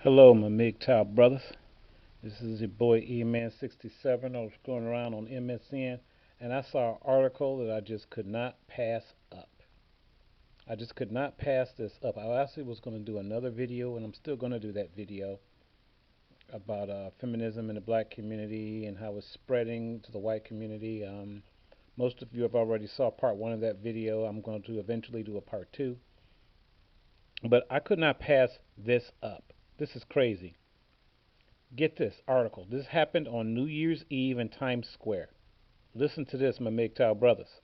Hello, my MGTOW brothers. This is your boy E-Man67. I was going around on MSN and I saw an article that I just could not pass up. I just could not pass this up. I actually was going to do another video, and I'm still going to do that video about feminism in the black community and how it's spreading to the white community. Most of you have already saw part one of that video. I'm going to eventually do a part two. But I could not pass this up. This is crazy. Get this article. This happened on New Year's Eve in Times Square. Listen to this, my MGTOW brothers.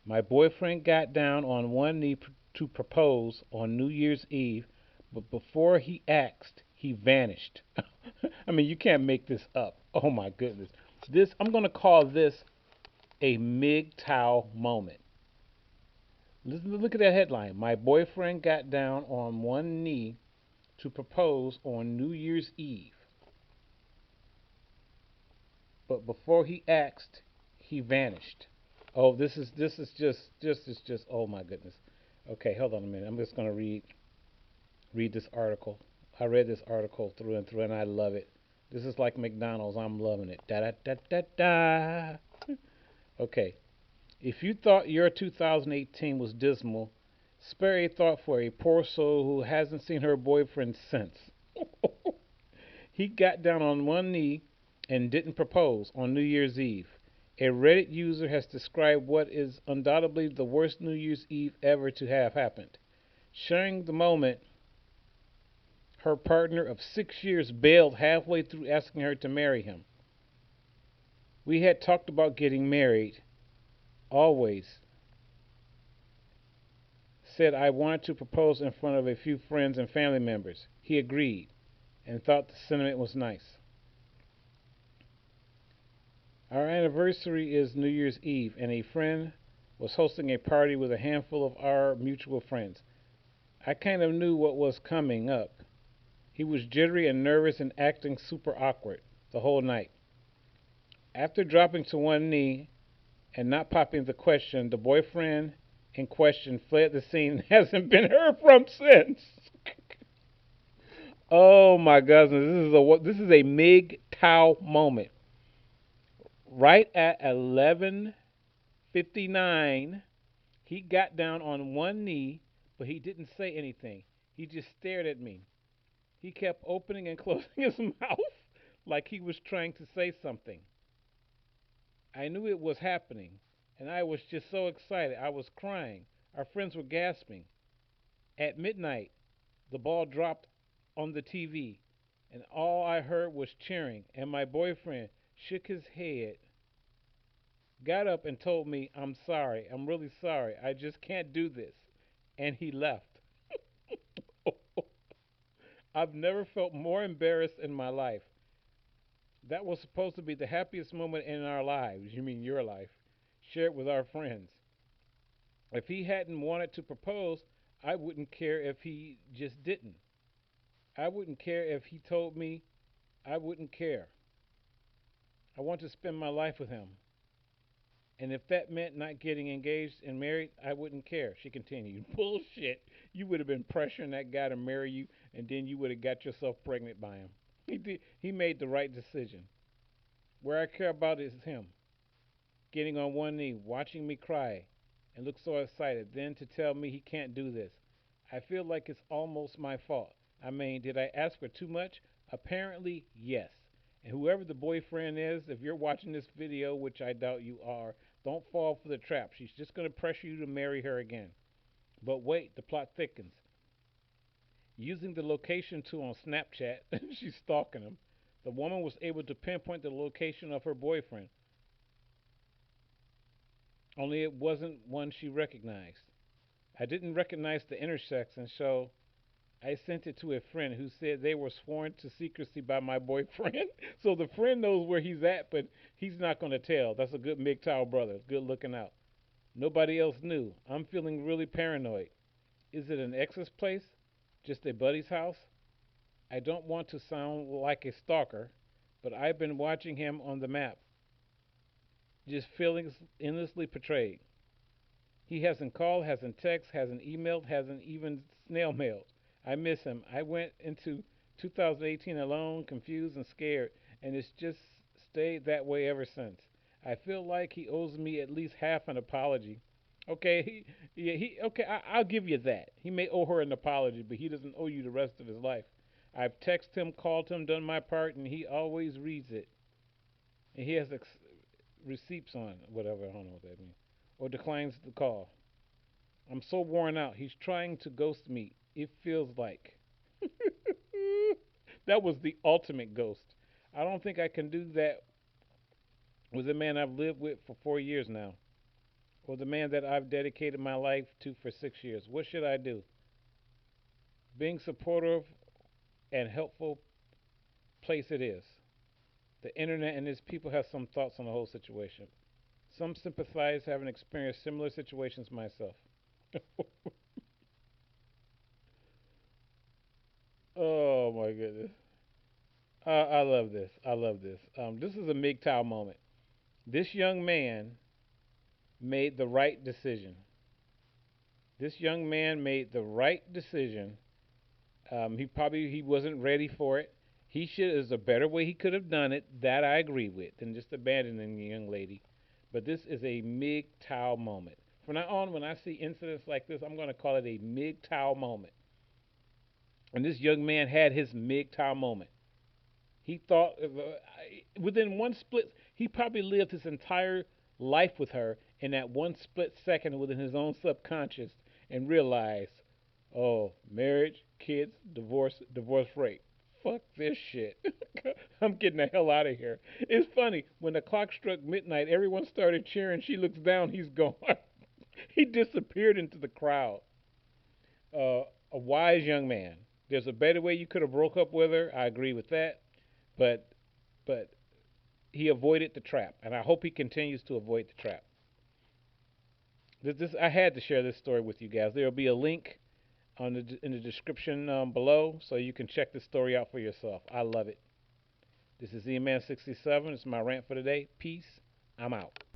My boyfriend got down on one knee to propose on New Year's Eve, but before he asked, he vanished. I mean, you can't make this up. Oh my goodness. I'm going to call this a MGTOW moment. Listen, look at that headline. My boyfriend got down on one knee to propose on New Year's Eve, but before he asked, he vanished. Oh, this is just oh my goodness. Okay, hold on a minute. I'm just gonna read this article. I read this article through and through, and I love it. This is like McDonald's. I'm loving it. Da da da da da. Okay, if you thought your 2018 was dismal, spare a thought for a poor soul who hasn't seen her boyfriend since. He got down on one knee and didn't propose on New Year's Eve. A Reddit user has described what is undoubtedly the worst New Year's Eve ever to have happened. Sharing the moment, her partner of 6 years bailed halfway through asking her to marry him. We had talked about getting married, always. Said I wanted to propose in front of a few friends and family members. He agreed and thought the sentiment was nice. Our anniversary is New Year's Eve, and a friend was hosting a party with a handful of our mutual friends. I kind of knew what was coming up. He was jittery and nervous and acting super awkward the whole night. After dropping to one knee and not popping the question, the boyfriend in question fled the scene and hasn't been heard from since. Oh my goodness, this is a MGTOW moment. Right at 11:59, he got down on one knee, but he didn't say anything. He just stared at me. He kept opening and closing his mouth like he was trying to say something. I knew it was happening, and I was just so excited. I was crying. Our friends were gasping. At midnight, the ball dropped on the TV, and all I heard was cheering, and my boyfriend shook his head, got up, and told me, I'm sorry. I'm really sorry. I just can't do this. And he left. I've never felt more embarrassed in my life. That was supposed to be the happiest moment in our lives. You mean your life? Shared with our friends. If he hadn't wanted to propose, I wouldn't care if he just didn't. I wouldn't care if he told me. I wouldn't care. I want to spend my life with him. And if that meant not getting engaged and married, I wouldn't care. She continued. Bullshit. You would have been pressuring that guy to marry you, and then you would have got yourself pregnant by him. He made the right decision. Where I care about is him. Getting on one knee, watching me cry, and look so excited, then to tell me he can't do this. I feel like it's almost my fault. I mean, did I ask for too much? Apparently, yes. And whoever the boyfriend is, if you're watching this video, which I doubt you are, don't fall for the trap. She's just going to pressure you to marry her again. But wait, the plot thickens. Using the location tool on Snapchat, she's stalking him. The woman was able to pinpoint the location of her boyfriend, only it wasn't one she recognized. I didn't recognize the intersection, so I sent it to a friend who said they were sworn to secrecy by my boyfriend. So the friend knows where he's at, but he's not going to tell. That's a good MGTOW brother. Good looking out. Nobody else knew. I'm feeling really paranoid. Is it an ex's place? Just a buddy's house? I don't want to sound like a stalker, but I've been watching him on the map, just feeling endlessly portrayed. He hasn't called, hasn't texted, hasn't emailed, hasn't even snail mailed. I miss him. I went into 2018 alone, confused and scared, and it's just stayed that way ever since. I feel like he owes me at least half an apology. Okay, okay, I'll give you that. He may owe her an apology, but he doesn't owe you the rest of his life. I've texted him, called him, done my part, and he always reads it. And he has receipts on whatever. I don't know what that means. Or declines the call. I'm so worn out. He's trying to ghost me. It feels like. That was the ultimate ghost. I don't think I can do that with a man I've lived with for 4 years now, or the man that I've dedicated my life to for 6 years. What should I do? Being supportive and helpful place it is. The internet and its people have some thoughts on the whole situation. Some sympathize, having experienced similar situations myself. Oh my goodness. I love this. I love this. This is a MGTOW moment. This young man made the right decision. This young man made the right decision. He wasn't ready for it. He should. There's a better way he could have done it. That I agree with, than just abandoning the young lady. But this is a MGTOW moment. From now on, when I see incidents like this, I'm going to call it a MGTOW moment. And this young man had his MGTOW moment. He thought within one split, he probably lived his entire life with her in that one split second within his own subconscious and realized, oh, marriage, kids, divorce rate. Fuck this shit. I'm getting the hell out of here. It's funny, when the clock struck midnight, everyone started cheering. She looks down, he's gone. He disappeared into the crowd. Uh, a wise young man. There's a better way you could have broke up with her. I agree with that. But but he avoided the trap, and I hope he continues to avoid the trap. I had to share this story with you guys. There will be a link in the description below, so you can check this story out for yourself. I love it. This is E-Man 67. It's my rant for today. Peace. I'm out.